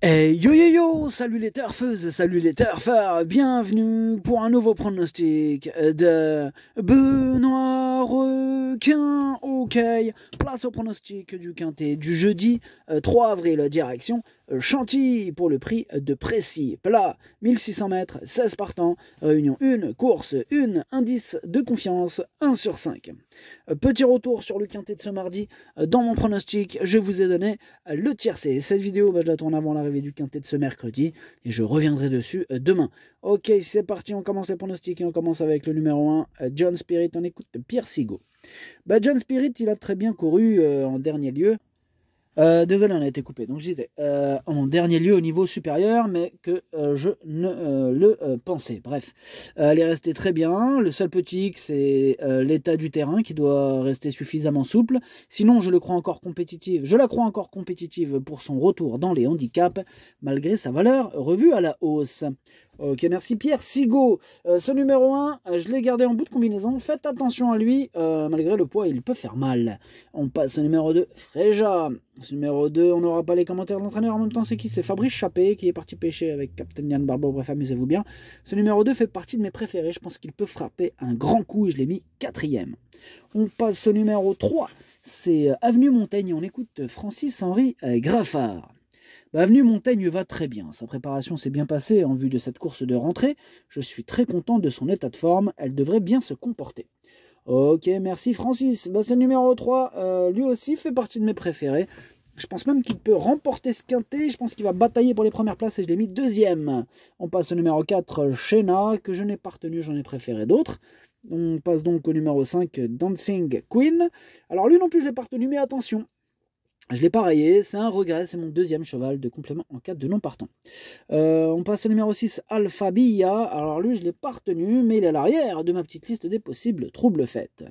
Hey yo yo yo, salut les turfeuses, salut les turfeurs, bienvenue pour un nouveau pronostic de Benoît Requin. Ok, place au pronostic du quintet du jeudi 3 avril, direction Chantilly pour le prix de Précy. Plat, 1600 mètres, 16 partants, réunion 1, course 1, indice de confiance 1 sur 5. Petit retour sur le quintet de ce mardi. Dans mon pronostic, je vous ai donné le tiercé. Cette vidéo, je la tourne avant l'arrivée du quintet de ce mercredi et je reviendrai dessus demain. Ok, c'est parti, on commence les pronostics et on commence avec le numéro 1, John Spirit. On écoute Pierre Sigaud. John Spirit, il a très bien couru en dernier lieu. Désolé, on a été coupé. Donc je disais, en dernier lieu au niveau supérieur, mais que je ne le pensais. Bref, elle est restée très bien. Le seul petit X, c'est l'état du terrain qui doit rester suffisamment souple. Sinon, je le crois encore compétitive. Je la crois encore compétitive pour son retour dans les handicaps, malgré sa valeur revue à la hausse. Ok, merci Pierre Sigaud. Ce numéro 1, je l'ai gardé en bout de combinaison. Faites attention à lui, malgré le poids, il peut faire mal. On passe au numéro 2, Fréja. Ce numéro 2, on n'aura pas les commentaires de l'entraîneur en même temps. C'est qui? C'est Fabrice Chappé qui est parti pêcher avec Captain Yann Barbeau. Bref, amusez-vous bien. Ce numéro 2 fait partie de mes préférés. Je pense qu'il peut frapper un grand coup et je l'ai mis 4e. On passe au numéro 3. C'est Avenue Montaigne. On écoute Francis-Henri Graffard. Avenue Montaigne va très bien. Sa préparation s'est bien passée en vue de cette course de rentrée. Je suis très content de son état de forme. Elle devrait bien se comporter. Ok, merci Francis. Ce numéro 3, lui aussi fait partie de mes préférés. Je pense même qu'il peut remporter ce quintet. Je pense qu'il va batailler pour les premières places et je l'ai mis 2e. On passe au numéro 4, Shena, que je n'ai pas retenu, j'en ai préféré d'autres. On passe donc au numéro 5, Dancing Queen. Alors lui non plus, je l'ai pas retenu, mais attention. Je l'ai pas rayé, c'est un regret, c'est mon 2e cheval de complément en cas de non partant. On passe au numéro 6, Alpha Bia. Alors lui, je ne l'ai pas retenu, mais il est à l'arrière de ma petite liste des possibles troubles faits.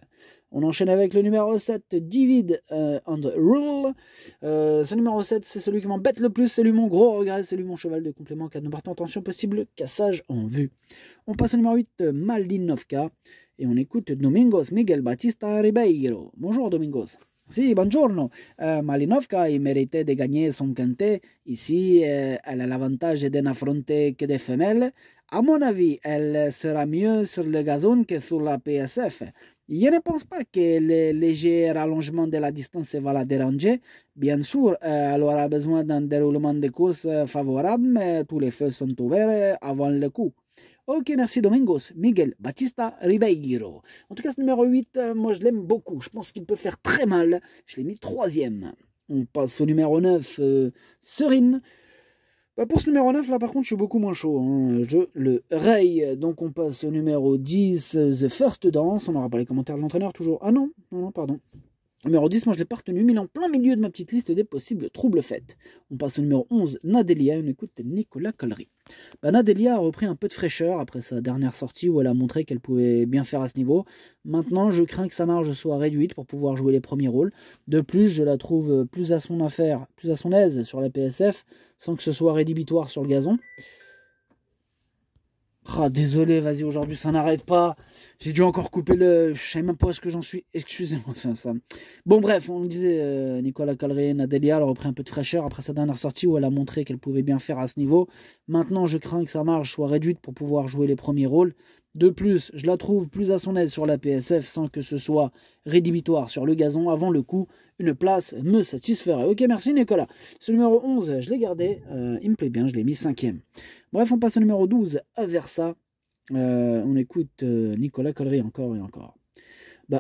On enchaîne avec le numéro 7, David and Rule. Ce numéro 7, c'est celui qui m'embête le plus, c'est lui mon gros regret, c'est lui mon cheval de complément en cas de non partant. Attention, possible cassage en vue. On passe au numéro 8, Malinovka. Et on écoute Domingos Miguel Batista Ribeiro. Bonjour Domingos. Si, buongiorno. Malinovka, il méritait de gagner son quintet. Ici, elle a l'avantage de n'affronter que des femelles. À mon avis, elle sera mieux sur le gazon que sur la PSF. Je ne pense pas que le léger rallongement de la distance va la déranger. Bien sûr, elle aura besoin d'un déroulement de course favorable, mais tous les feux sont ouverts avant le coup. Ok, merci Domingos. Miguel Batista Ribeiro. En tout cas, ce numéro 8, moi je l'aime beaucoup. Je pense qu'il peut faire très mal. Je l'ai mis 3e. On passe au numéro 9, Serine. Pour ce numéro 9, là par contre, je suis beaucoup moins chaud. Hein. Je le raye. Donc on passe au numéro 10, The First Dance. On n'aura pas les commentaires de l'entraîneur toujours. Ah non, non, pardon. Numéro 10, moi je ne l'ai pas retenu, mais il est en plein milieu de ma petite liste des possibles troubles faits. On passe au numéro 11, Nadelia, on écoute Nicolas Collery. Nadelia a repris un peu de fraîcheur après sa dernière sortie où elle a montré qu'elle pouvait bien faire à ce niveau. Maintenant, je crains que sa marge soit réduite pour pouvoir jouer les premiers rôles. De plus, je la trouve plus à son affaire, plus à son aise sur la PSF, sans que ce soit rédhibitoire sur le gazon. Ah, désolé, vas-y, aujourd'hui ça n'arrête pas. J'ai dû encore couper le. Je sais même pas où est-ce que j'en suis. Excusez-moi, ça. Bon, bref, on le disait, Nicolas Calré, Nadelia, elle a repris un peu de fraîcheur après sa dernière sortie où elle a montré qu'elle pouvait bien faire à ce niveau. Maintenant, je crains que sa marge soit réduite pour pouvoir jouer les premiers rôles. De plus, je la trouve plus à son aise sur la PSF sans que ce soit rédhibitoire sur le gazon. Avant le coup, une place me satisferait. Ok, merci Nicolas. Ce numéro 11, je l'ai gardé. Il me plaît bien, je l'ai mis 5e. Bref, on passe au numéro 12, Aversa. On écoute Nicolas Collery encore et encore.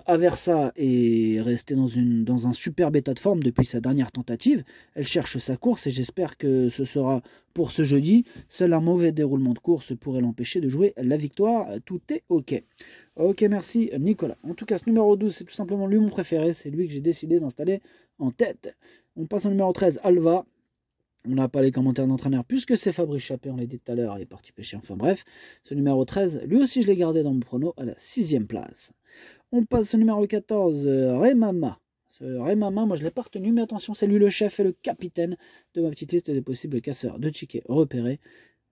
Aversa est restée dans un superbe état de forme depuis sa dernière tentative. Elle cherche sa course et j'espère que ce sera pour ce jeudi. Seul un mauvais déroulement de course pourrait l'empêcher de jouer la victoire. Tout est ok. Ok, merci Nicolas. En tout cas, ce numéro 12, c'est tout simplement lui mon préféré. C'est lui que j'ai décidé d'installer en tête. On passe au numéro 13, Alva. On n'a pas les commentaires d'entraîneur puisque c'est Fabrice Chappé, on l'a dit tout à l'heure, il est parti pêcher. Enfin bref, ce numéro 13, lui aussi je l'ai gardé dans mon prono à la 6e place. On passe au numéro 14, Remama. Ce Remama, moi je ne l'ai pas retenu, mais attention, c'est lui le chef et le capitaine de ma petite liste des possibles casseurs de tickets repérés.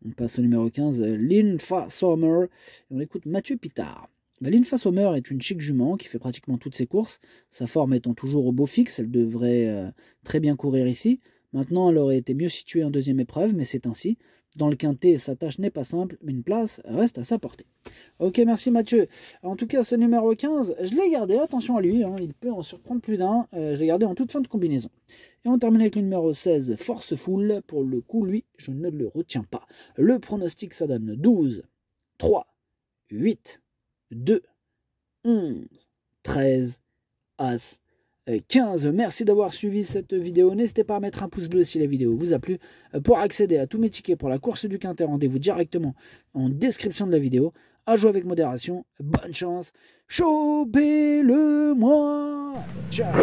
On passe au numéro 15, Linfa Sommer. Et on écoute Mathieu Pitard. Linfa Sommer est une chic jument qui fait pratiquement toutes ses courses. Sa forme étant toujours au beau fixe, elle devrait très bien courir ici. Maintenant, elle aurait été mieux située en deuxième épreuve, mais c'est ainsi. Dans le quintet, sa tâche n'est pas simple, mais une place reste à sa portée. Ok, merci Mathieu. En tout cas, ce numéro 15, je l'ai gardé, attention à lui, hein, il peut en surprendre plus d'un. Je l'ai gardé en toute fin de combinaison. Et on termine avec le numéro 16, Forceful. Pour le coup, lui, je ne le retiens pas. Le pronostic, ça donne 12, 3, 8, 2, 11, 13, As, 15. Merci d'avoir suivi cette vidéo. N'hésitez pas à mettre un pouce bleu si la vidéo vous a plu. Pour accéder à tous mes tickets pour la course du quintet, rendez-vous directement en description de la vidéo. À jouer avec modération. Bonne chance. Chopez-le-moi. Ciao.